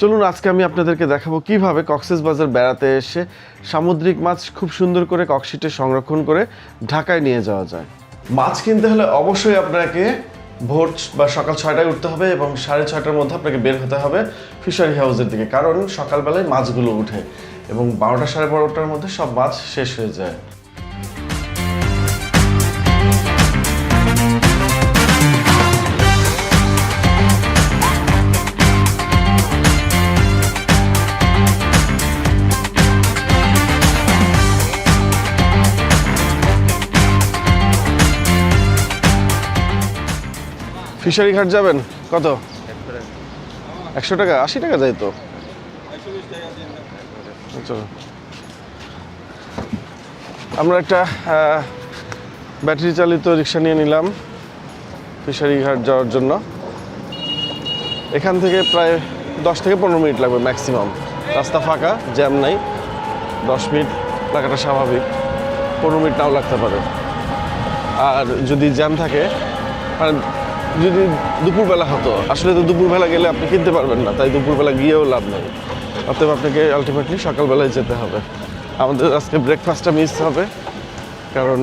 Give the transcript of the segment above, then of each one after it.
চলুন আজকে আমি আপনাদেরকে দেখাবো কিভাবে কক্সবাজার বেড়াতে এসে সামুদ্রিক মাছ খুব সুন্দর করে ককশিটে সংরক্ষণ করে ঢাকায় নিয়ে যাওয়া যায়। মাছ কিনতে হলে অবশ্যই আপনাকে ভোর বা সকাল 6টায় উঠতে হবে এবং 6:30টার মধ্যে আপনাকে বের হতে হবে ফিশারি হাউসের দিকে, কারণ সকালবেলায় মাছগুলো উঠে এবং 12টা 12:30টার মধ্যে সব মাছ শেষ হয়ে যায়। ফিশারি ঘাট যাবেন? কত? 100 টাকা? 80 টাকা যায় তো। চলো আমরা একটা ব্যাটারি চালিত রিক্সা নিয়ে নিলাম ফিশারি ঘাট যাওয়ার জন্য। এখান থেকে প্রায় 10 থেকে 15 মিনিট লাগবে ম্যাক্সিমাম। রাস্তা ফাঁকা, জ্যাম নাই, 10 মিনিট লাগাটা স্বাভাবিক, 15 মিনিট নাও লাগতে পারে। আর যদি জ্যাম থাকে, মানে যদি দুপুরবেলা হতো, আসলে তো দুপুরবেলা গেলে আপনি কিনতে পারবেন না, তাই দুপুরবেলা গিয়েও লাভ নেই। অতএব আপনাকে আলটিমেটলি সকালবেলায় যেতে হবে। আমাদের আজকে ব্রেকফাস্টটা মিস হবে, কারণ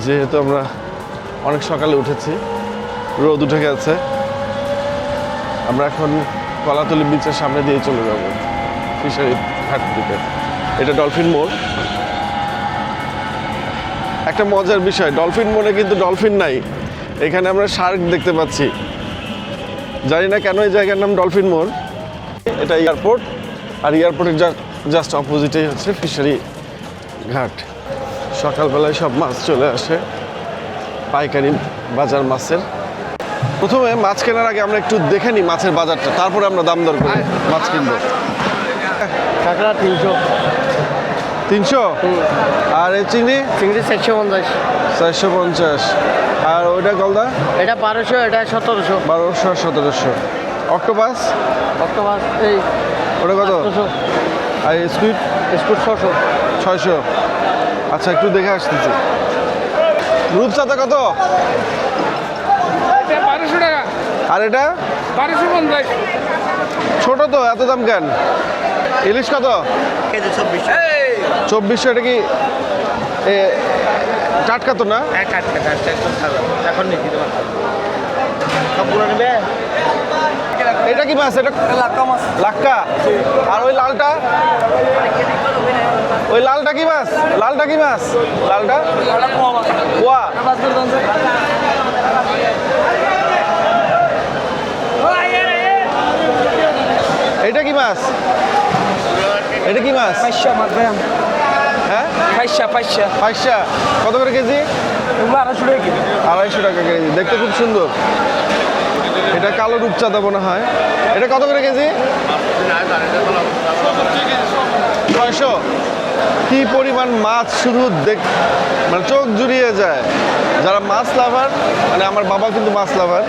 যেহেতু আমরা অনেক সকালে উঠেছি, রোদ উঠে গেছে। আমরা এখন কলাতলি বিচের সামনে দিয়ে চলে যাব ফিশারি ঘাট দিকে। এটা ডলফিন মোড়। একটা মজার বিষয়, ডলফিন মোড়ে কিন্তু ডলফিন নাই, এখানে আমরা শার্ক দেখতে পাচ্ছি। জানি না কেন এই জায়গার নাম ডলফিন মোড়। এটা এয়ারপোর্ট, আর এয়ারপোর্টের জাস্ট অপোজিটেই হচ্ছে ফিশারি ঘাট। সকালবেলায় সব মাছ চলে আসে, পাইকারি বাজার মাছের। প্রথমে মাছ কেনার আগে আমরা একটু দেখে নিই মাছের বাজারটা, তারপরে আমরা দাম দর করে মাছ কিনবো। কাঁকড়া 300। 300? আর এই চিংড়ি? চিংড়ি 450। 450। আর ওইটা গলদা? এটা 1200, এটা 1700। 1200, 1700। অক্টোপাস? অক্টোপাস এই ওটা কত? 800। আর স্কুইড? স্কুট 600। 600। আচ্ছা, একটু দেখে আসতেছি। রূপচাঁদা কত? এটা 1200 টাকা। আর এটা? 1250। ছোট তো, এত দাম কেন? ইলিশ কত? কেজি 2400। 2400। এটা কি টাটকা তো না? এক কাটকে একদম ভালো। এখন নিয়ে দিতে পারবো। সব পুরো নেবে? এটা কি মাছ? এটা লাক্কা মাছ। লাক্কা। আর ওই লালটা? ওই লালটা কি মাছ? লালটা কি মাছ? লালটা কোয়া। এটা কি মাছ? এটা কি মাছ? পাঁচশো মাছ ভাই। হ্যাঁ, পাঁচশো। পাঁচশা। কত করে কেজি? এগুলো 250 টাকা কেজি। 250 টাকা কেজি। দেখতে খুব সুন্দর। এটা কালো রূপচাঁদা মনে হয়। এটা কত করে কেজি? 600। কি পরিমাণ মাছ, শুধু মানে চোখ জুড়িয়ে যায়। যারা মাছ লাভার, মানে আমার বাবা কিন্তু মাছ লাভার,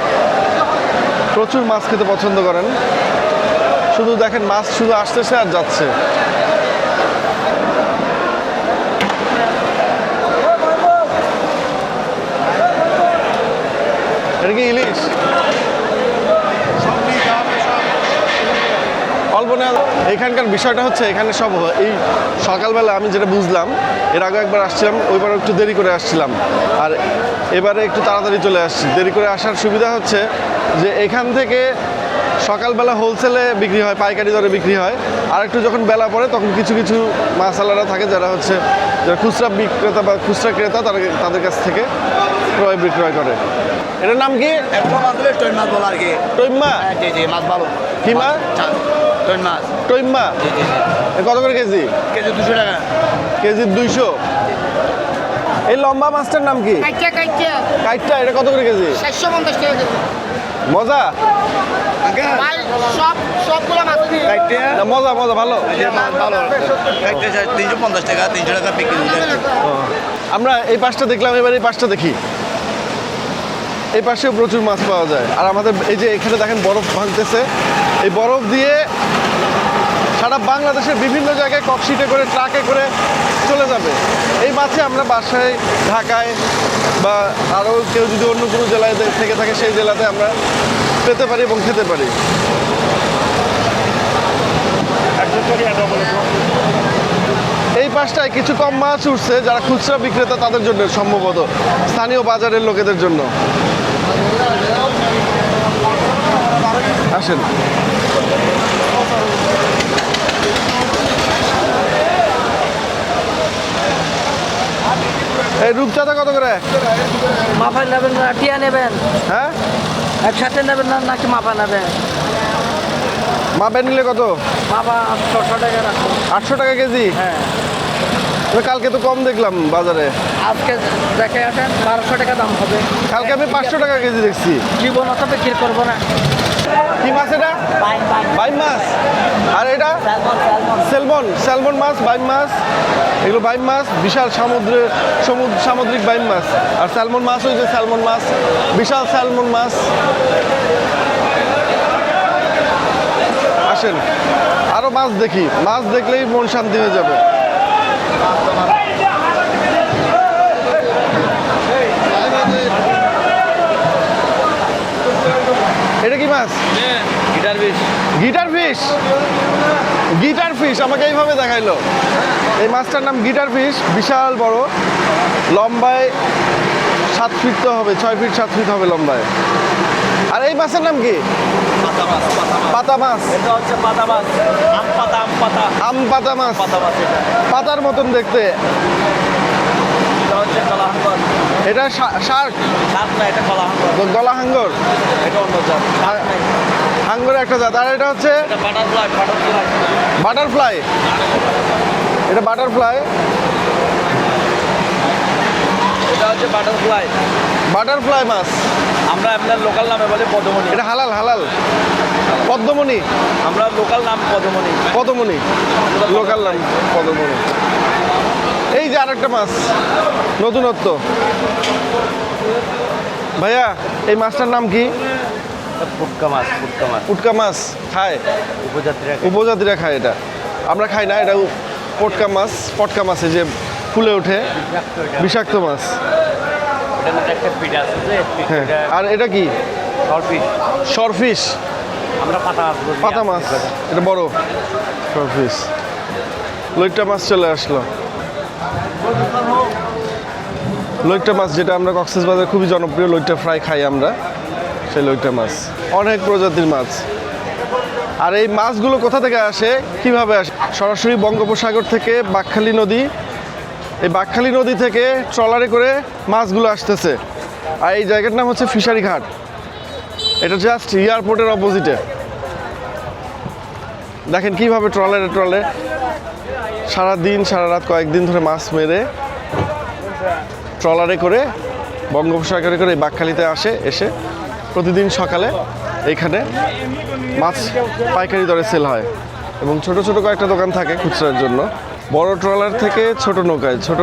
প্রচুর মাছ খেতে পছন্দ করেন। শুধু দেখেন মাছ শুধু আসতেছে আর যাচ্ছে। এটা কি ইলিশ? অল্প না। এখানকার বিষয়টা হচ্ছে, এখানে সব এই সকালবেলা আমি যেটা বুঝলাম, এর আগে একবার আসছিলাম, ওইবার একটু দেরি করে আসছিলাম, আর এবারে একটু তাড়াতাড়ি চলে আসছি। দেরি করে আসার সুবিধা হচ্ছে যে এখান থেকে সকালবেলা হোলসেলে বিক্রি হয়, পাইকারি দরে বিক্রি হয়। আর একটু যখন বেলা পড়ে তখন কিছু কিছু মাছওয়ালারা থাকে যারা খুচরা বিক্রেতা বা খুচরা ক্রেতা, তাদের কাছ থেকে ক্রয় বিক্রয় করে। এটার নাম কি? টইন মাছ বলা আর কি। টইম্মা? জি জি, মাছ ভালো। কি মাছ? টইন মাছ। টইম্মা। কত করে কেজি? কেজি 200 টাকা। কেজি 200। এই লম্বা মাছটার নাম কি? কাইটটা। এটা কত করে কেজি? 450 টাকা কেজি। মজা? ভাই সবগুলো মাছ না, মজা ভালো। মাছ ভালো। 350 টাকা, 300 টাকা বিক্রি হচ্ছে। আমরা এই পাশটা দেখলাম, এবার এই পাশটা দেখি। এই পাশেও প্রচুর মাছ পাওয়া যায়। আর আমাদের এই যে এখানে দেখেন বরফ ভাঙতেছে, এই বরফ দিয়ে সারা বাংলাদেশের বিভিন্ন জায়গায় ককশিটে করে, ট্রাকে করে চলে যাবে। এই মাছে আমরা বাসায়, ঢাকায় বা আরও কেউ যদি অন্য কোনো জেলায় থেকে থাকে, সেই জেলাতে আমরা পেতে পারি এবং খেতে পারি। এই পাশটায় কিছু কম মাছ উঠছে, যারা খুচরা বিক্রেতা তাদের জন্য সম্ভবত, স্থানীয় বাজারের লোকেদের জন্য। আসেন। এই রূপচাঁদা কত করে? মাফা নেবেন না টিয়া নেবেন? হ্যাঁ, একসাথে নেবেন না নাকি মাফা নেবেন? মাপে নিলে কত? মাফা 800 টাকা রাখুন। 800 টাকা কেজি? হ্যাঁ, কালকে তো কম দেখলাম বাজারে। আজকে দেখে আসেন 1200 টাকা দাম হবে। কালকে আমি 500 টাকা কেজি দেখছি। জীবন অত বিক্রি করবো না। কি মাছ এটা? বাইম মাছ। আর এটা স্যালমন মাছ, বাইম মাছ। এগুলো বাইম মাছ, বিশাল সামুদ্রিক বাইম মাছ। আর স্যালমন মাছ ওই যে স্যালমন মাছ, বিশাল স্যালমন মাছ। আসেন আরো মাছ দেখি, মাছ দেখলেই মন শান্তি হয়ে যাবে। এটা কি মাছ? গিটার ফিশ আমাকে এইভাবে দেখাইলো। এই মাছটার নাম গিটার ফিশ, বিশাল বড়, লম্বায় 7 ফিট তো হবে, 6 ফিট 7 ফিট হবে লম্বায়। আর এই মাছের নাম কি? পাতা মাছ। আম পাতা মাছ, পাতার মতন দেখতে। এটা শার্ক, গলা হাঙ্গর, হাঙ্গরের একটা জাত। আর এটা হচ্ছে বাটারফ্লাই। এটা বাটারফ্লাই, বাটারফ্লাই মাছ। আমরা আপনার লোকাল নামে বলে পদ্মমণি। এটা হালাল পদ্মমণি। আমরা লোকাল নাম পদ্মমণি। লোকাল নাম পদ্মমণি। এই যে আরেকটা মাছ, নতুনত্ব। ভাইয়া এই মাছটার নাম কি? পুটকা মাছ খায় উপজাতিরা খায়। এটা আমরা খাই না, এটা পটকা মাছ, এই যে ফুলে ওঠে, বিষাক্ত মাছ। হ্যাঁ, আর এটা কি? সরফিশ। আমরা পাতা মাছ, এটা বড় সরফিশ। লইট্টা মাছ চলে আসলো। লইট্টা মাছ যেটা আমরা কক্সবাজারে খুবই জনপ্রিয়, লইট্টা ফ্রাই খাই আমরা, সেই লইট্টা মাছ। অনেক প্রজাতির মাছ। আর এই মাছগুলো কোথা থেকে আসে, কিভাবে আসে? সরাসরি বঙ্গোপসাগর থেকে বাঁকখালী নদী, এই বাঁকখালী নদী থেকে ট্রলারে করে মাছগুলো আসতেছে। আর এই জায়গার নাম হচ্ছে ফিশারি ঘাট। এটা জাস্ট এয়ারপোর্টের অপোজিটে। দেখেন কিভাবে ট্রলারে সারা দিন সারা রাত কয়েকদিন ধরে মাছ মেরে ট্রলারে করে বঙ্গোপসাগরে করে বাঁকখালীতে এসে প্রতিদিন সকালে এইখানে মাছ পাইকারি দরে সেল হয়। এবং ছোট ছোট কয়েকটা দোকান থাকে খুচরার জন্য। বড় ট্রলার থেকে ছোট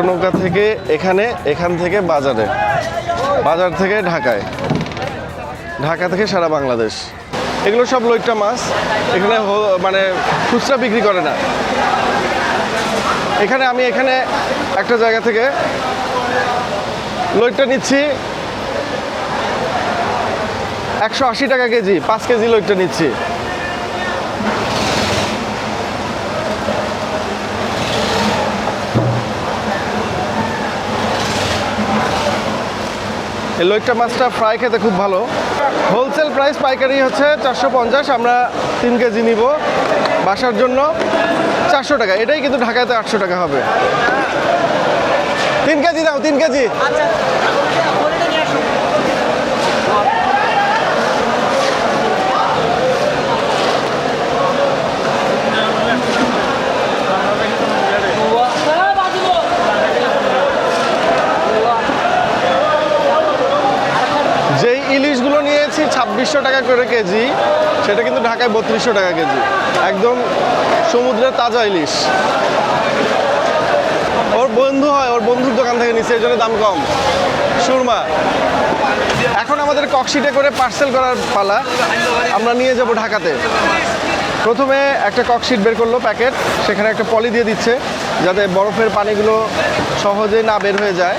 নৌকা থেকে এখান থেকে বাজার থেকে ঢাকা থেকে সারা বাংলাদেশ। এগুলো সব লইট্টা মাছ। এখানে মানে খুচরা বিক্রি করে না। আমি এখানে একটা জায়গা থেকে লইট্টা নিচ্ছি 180 টাকা কেজি, 5 কেজি লইট্টা নিচ্ছি। এই লইট্টা মাছটা ফ্রাই খেতে খুব ভালো। হোলসেল প্রাইস পাইকারি হচ্ছে 450। আমরা 3 কেজি নিব বাসার জন্য 400 টাকা। এটাই কিন্তু ঢাকাতে 800 টাকা হবে। 3 কেজি দাও, 3 কেজি। যেই ইলিশগুলো নিয়েছি 2600 টাকা করে কেজি, সেটা কিন্তু ঢাকায় 3200 টাকা কেজি। একদম সমুদ্রের তাজা ইলিশ। ওর বন্ধুর দোকান থেকে নিচ্ছে, এই জন্য দাম কম। সুরমা। এখন আমাদের ককশিটে করে পার্সেল করার পালা। আমরা নিয়ে যাব ঢাকাতে। প্রথমে একটা ককশিট বের করলো প্যাকেট, সেখানে একটা পলি দিয়ে দিচ্ছে যাতে বরফের পানিগুলো সহজে না বের হয়ে যায়।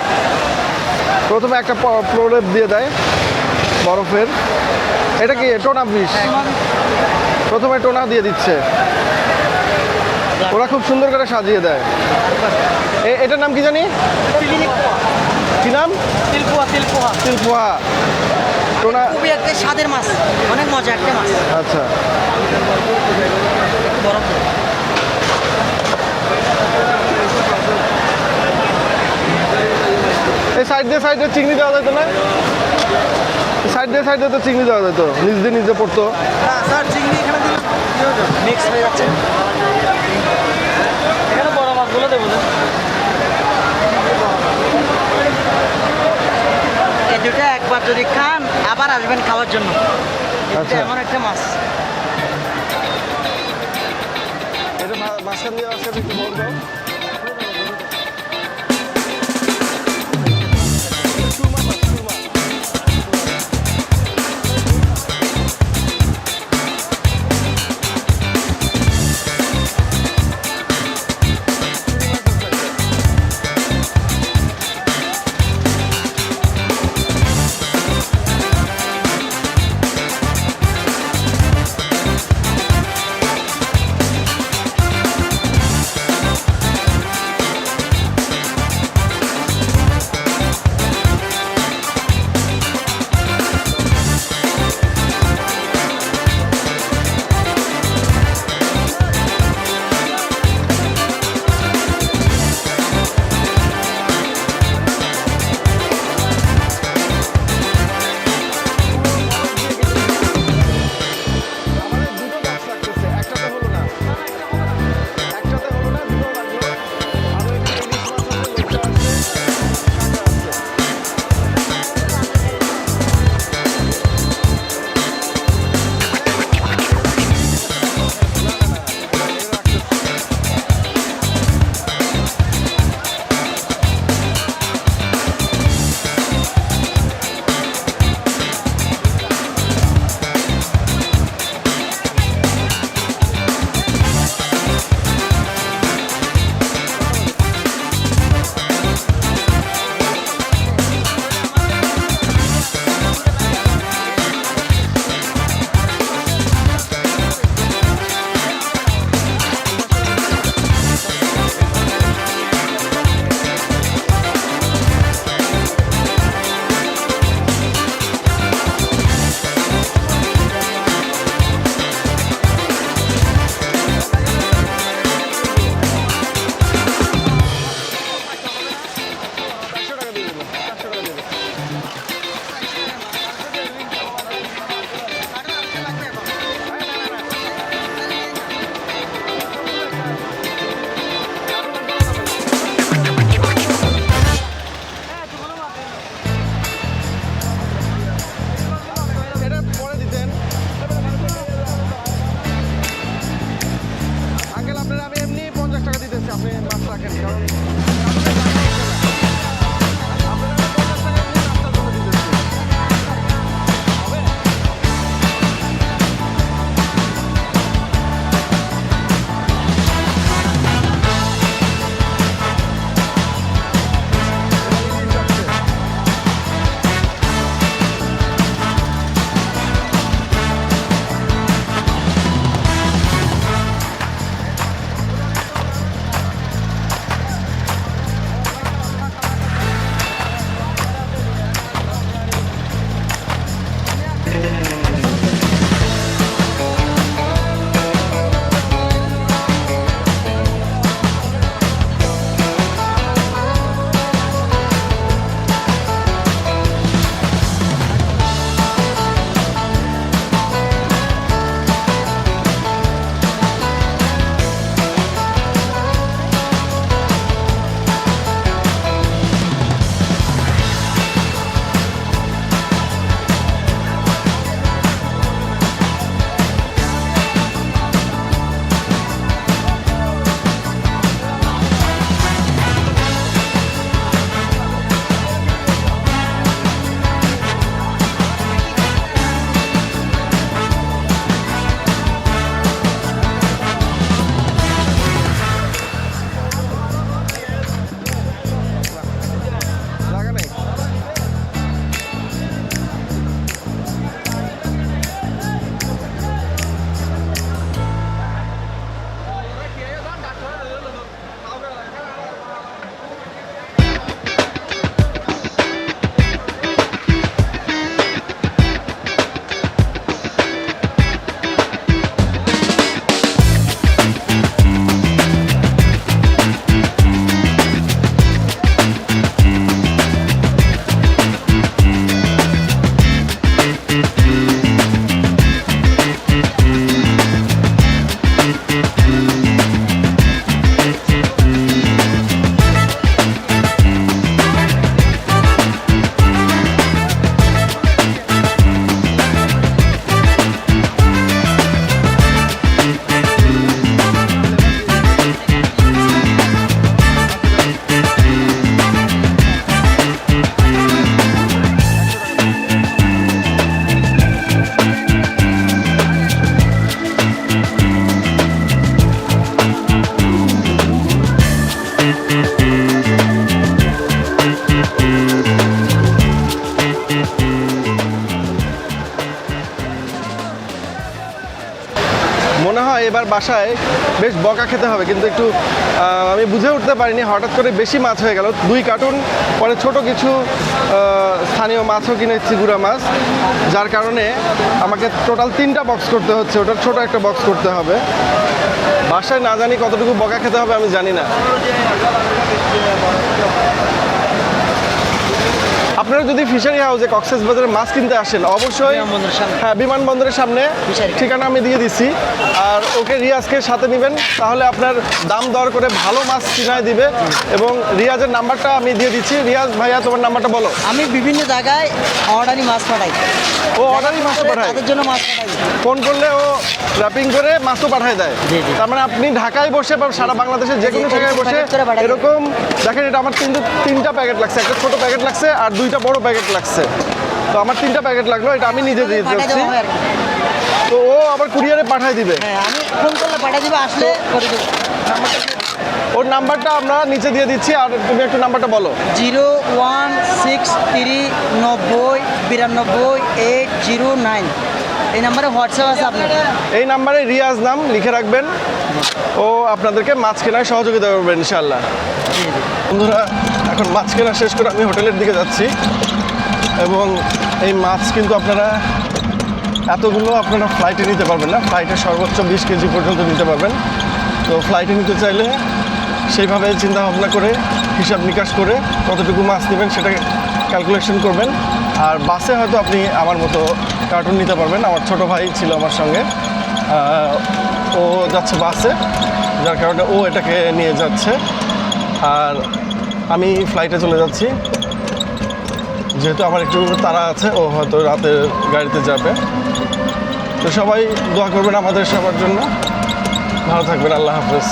প্রথমে একটা প্রলেপ দিয়ে দেয় বরফের। এটা কি টোনা ফিশ? প্রথমে টোনা দিয়ে দিচ্ছে। ওরা খুব সুন্দর করে সাজিয়ে দেয়। এটার নাম কি জানি? কি নাম? তিলপুয়া তিলপুয়া তিলপোহা। টোনা। খুবই একটা স্বাদের মাছ, অনেক মজা একটা মাছ। আচ্ছা। এই সাইড দিয়ে চিংড়ি দেওয়া যেত না? সাইড দিয়ে তো চিংড়ি দেওয়া যেত, নিজে পড়তো। স্যার চিংড়ি এখানে দিলে মিক্স হয়ে যাচ্ছে। এখানে বড় মাছগুলো দেবো না। এই দুটো একবার যদি খান আবার আসবেন খাওয়ার জন্য। আচ্ছা। এমন একটা মাছ। এটা মাঝখান দিয়ে একটু বল দাও। আর বাসায় বেশ বকা খেতে হবে, কিন্তু একটু আমি বুঝে উঠতে পারিনি, হঠাৎ করে বেশি মাছ হয়ে গেল 2 কার্টুন। পরে ছোট কিছু স্থানীয় মাছও কিনেছি, গুঁড়া মাছ, যার কারণে আমাকে টোটাল 3টা বক্স করতে হচ্ছে, ওটার ছোট একটা বক্স করতে হবে। বাসায় না জানি কতটুকু বকা খেতে হবে আমি জানি না। আপনারা যদি ফিশারি হাউসে কক্সবাজারে মাছ কিনতে আসেন অবশ্যই বিমানবন্দরের সামনে। হ্যাঁ, বিমানবন্দরের সামনে ফিশারি। ঠিকানা আমি দিয়ে দিচ্ছি। আর ওকে রিয়াজকে সাথে নেবেন, তাহলে আপনার দাম দর করে ভালো মাছ কিনায় দিবে। এবং রিয়াজের নাম্বারটা আমি দিয়ে দিচ্ছি। রিয়াজ ভাইয়া, তোমার নাম্বারটা বলো। আমি বিভিন্ন জায়গায় অর্ডারি মাছ পাঠাই, ও অর্ডারই মাছ পাঠায়, তাদের জন্য মাছ পাঠাই। ফোন করলে ও র্যাপিং করে মাছও পাঠায় দেয়। জি, জি। তার মানে আপনি ঢাকায় বসে বা সারা বাংলাদেশে যে কোনো জি, জায়গায় বসে প্যাকেট করে পাঠায়। এরকম দেখেন, এটা আমার কিন্তু 3টা প্যাকেট লাগছে, একটা ছোট প্যাকেট লাগছে আর 2টা বড় প্যাকেট লাগছে। তো আমার 3টা প্যাকেট লাগলো, এটা আমি নিজে দিয়ে পাঠাই যাচ্ছি। দেওয়া হয় আর কি। তো ও আবার কুরিয়ারে পাঠায় দিবে। হ্যাঁ, আমি ফোন করলে পাঠিয়ে দিবে, আসলে করে দেবো। ওর নাম্বারটা আমরা নিচে দিয়ে দিচ্ছি, আর তুমি একটু নাম্বারটা বলো। 016392809, এই নাম্বারে হোয়াটসঅ্যাপ আছে আপনার। এই নাম্বারে রিয়াজ নাম লিখে রাখবেন, ও আপনাদেরকে মাছ কেনায় সহযোগিতা করবেন ইনশাআল্লাহ। বন্ধুরা, এখন মাছ কেনা শেষ করে আমি হোটেলের দিকে যাচ্ছি। এবং এই মাছ কিন্তু আপনারা এতগুলো আপনারা ফ্লাইটে নিতে পারবেন না, ফ্লাইটে সর্বোচ্চ 20 কেজি পর্যন্ত নিতে পারবেন। তো ফ্লাইটে নিতে চাইলে সেইভাবে চিন্তা ভাবনা করে হিসাব নিকাশ করে কতটুকু মাছ নেবেন সেটা ক্যালকুলেশন করবেন। আর বাসে হয়তো আপনি আমার মতো কার্টুন নিতে পারবেন। আমার ছোট ভাই ছিল আমার সঙ্গে, ও যাচ্ছে বাসে, যার কারণে ও এটাকে নিয়ে যাচ্ছে। আর আমি ফ্লাইটে চলে যাচ্ছি, যেহেতু আমার একটু তাড়া আছে, ও হয়তো রাতের গাড়িতে যাবে। তো সবাই দোয়া করবেন আমাদের সবার জন্য। ভালো থাকবেন, আল্লাহ হাফেজ।